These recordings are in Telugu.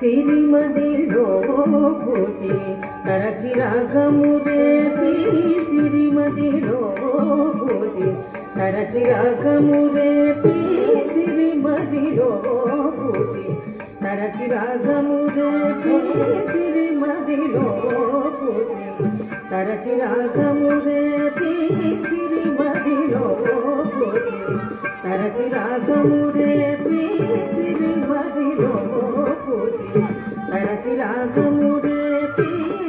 సిరిమదిలో పూచి తరచిరాగమురే సిరిమదిలో పూచి తరచిరాగమురే సిరిమదిలో పూచి తరచిరాగమురే సిరిమదిలో పూచి తరచిరాగమురే సిరిమదిలో పూచి తరచిరాగమురే సిరిమదిలో పూచి తరచిరాగమురే సిరిమదిలో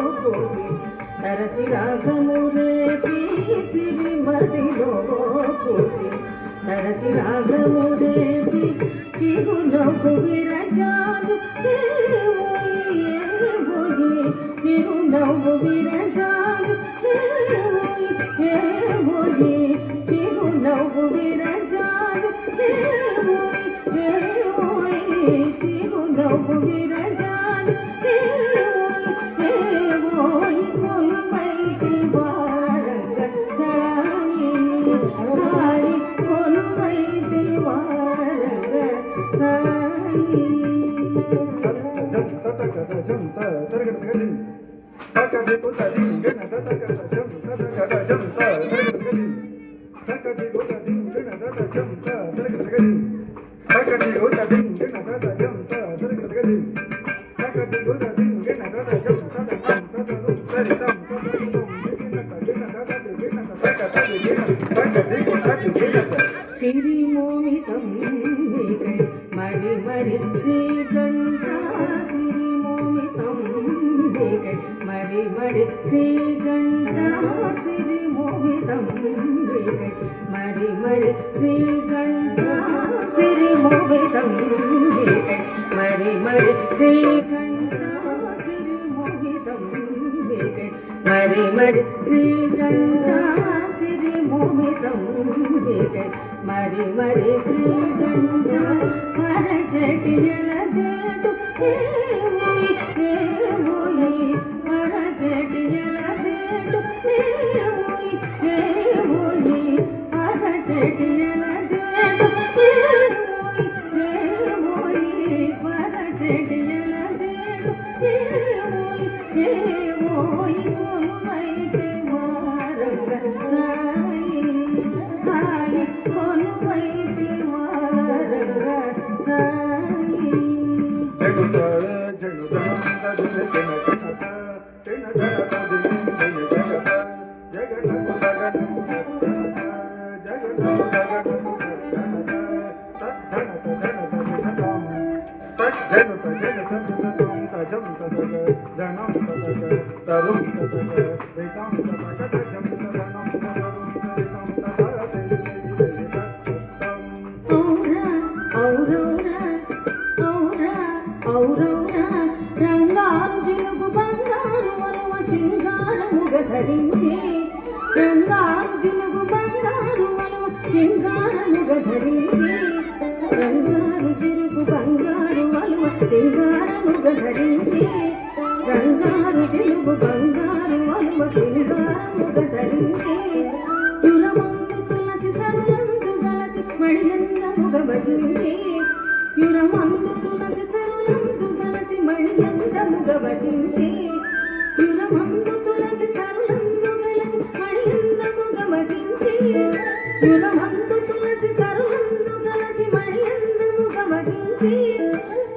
పూచి తరచిరాగమురే సిరిమదిలో పూచి తరచిరాగమురే చిరునవ్వు విరజాలు చిరునవ్వు విరజాలు చిరునవ్వు విరజాలు చిరునవ్వు విరజాలు కొలువైకి వారంగ సాయి హాయి కొలువైకి వారంగ సాయి సిరిమోమితం మరి మరి శ్రీగంధ సిరిమోమితం మరి మరి శ్రీగంధ సిరిమోమితం మరి మరి శ్రీగంధ సిరిమోమితం మరి మరి శ్రీగంధ సిరిమోమితం మరి మరి శ్రీగంధ సిరిమోమితం మరి మరి శ్రీగంధ పరచటి జలదేటు పరచటి జలదేటు పరచటి జలదేటు పరచటి జలదేటు కొలువైకి వారంగ సాయి హాయి కొలువైకి వారంగ సాయి ఔరా ఔరౌరా ఔరా ఔరౌరా రంగారు జిలుగు బంగారు వలువ సింగారముగ ధరించి రంగారు జిలుగు బంగారు వలువ సింగారముగ ధరించి రంగారు జిలుగు బంగారు వలువ సింగారముగ ధరించి రంగారు జిలుగు బంగారు వలువ సింగారముగ ధరించి యురమందు తులసి సరులందు గలసి మణియందముగ భజించి యురమందు తులసి సరులందు గలసి మణియందముగ భజించి యురమందు తులసి సరులందు గలసి మణియందముగ భజించి యురమందు తులసి సరులందు గలసి మణియందముగ భజించి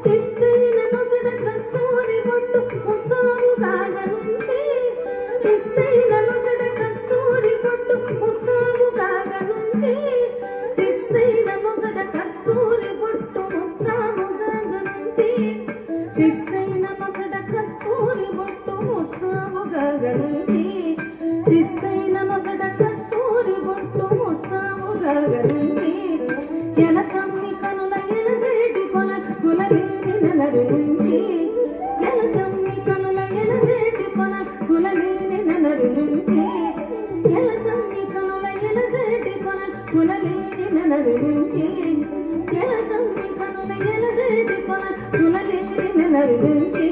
శిస్తైన నొసట కస్తూరి బొట్టు ముస్తాబుగా గనుంచి శిస్తైన నొసట కస్తూరి బొట్టు ముస్తాబుగా గనుంచి శిస్తైన నొసట కస్తూరి బొట్టు ముస్తాబుగా గనుంచి శిస్తైన నొసట కస్తూరి బొట్టు ముస్తాబుగా గనుంచి శిస్తైన నొసట కస్తూరి బొట్టు ముస్తాబుగా గనుంచి ఎలకమ్మి కనుల ఎలదేటి కొన తులలేని ననరు నుంచి ఎలకమ్మి కనుల ఎలదేటి కొన తులలేని ననరు నుంచి ఎలకమ్మి కనుల ఎలదేటి కొన తులలేని ననరు నుంచి ఎలకమ్మి కనుల ఎలదేటి కొన తులలేని ననరు నుంచి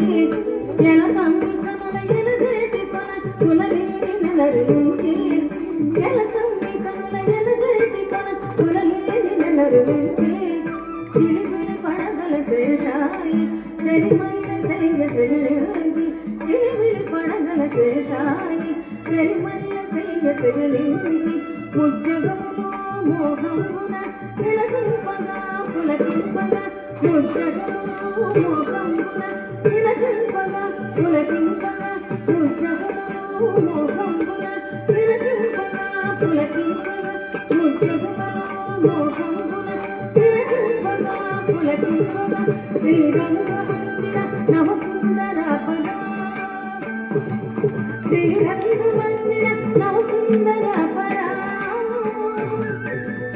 ఎలకమ్మి కనుల ఎలదేటి కొన తులలేని ననరు నుంచి ఎలకమ్మి కనుల ఎలదేటి కొన తులలేని ననరు నుంచి చిలిపిలి పడగల శేషాయి వెలిమల్ల శైల శైలించి చిలిపిలి పడగల శేషాయి వెలిమల్ల శైల శైలించి ముజ్జగములో మోహంబున తిలకింపగా పులకింపగా ముజ్జగములో మోహంబున తిలకింపగా పులకింపగా ముజ్జగములో మోహంబున తిలకింపగా పులకింపగా ముజ్జగములో మోహంబున తిలకింపగా పులకింపగా శ్రీరంగమందిర నవసుందరాపరా శ్రీరంగమందిర నవసుందరాపరా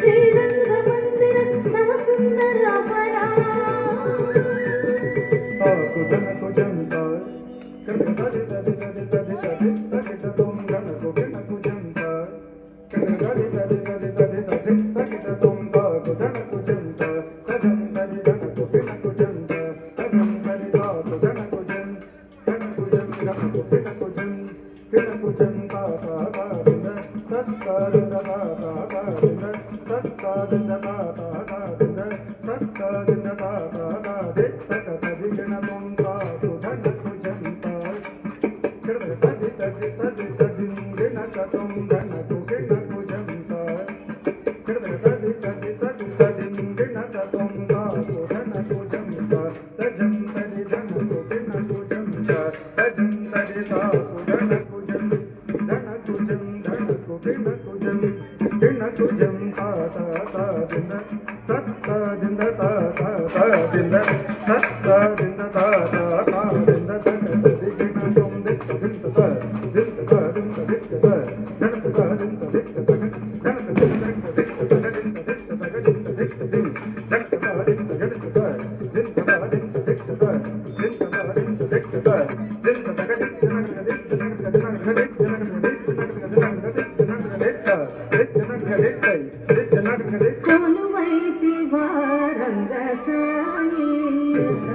శ్రీరంగమందిర నవసుందరాపరా కొలువైతి వారంగసాయి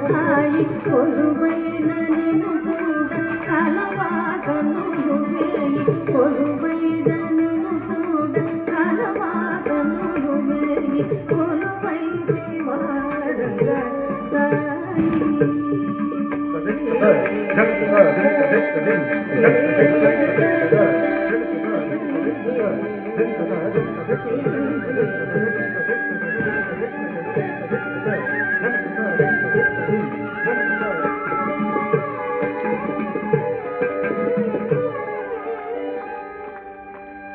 సాయి కొలువైన నిన్ను చూడ కలవాకను వేయి కొలువైన నిన్ను చూడ కలవాకను వేయి కొలువైతి వారంగసాయి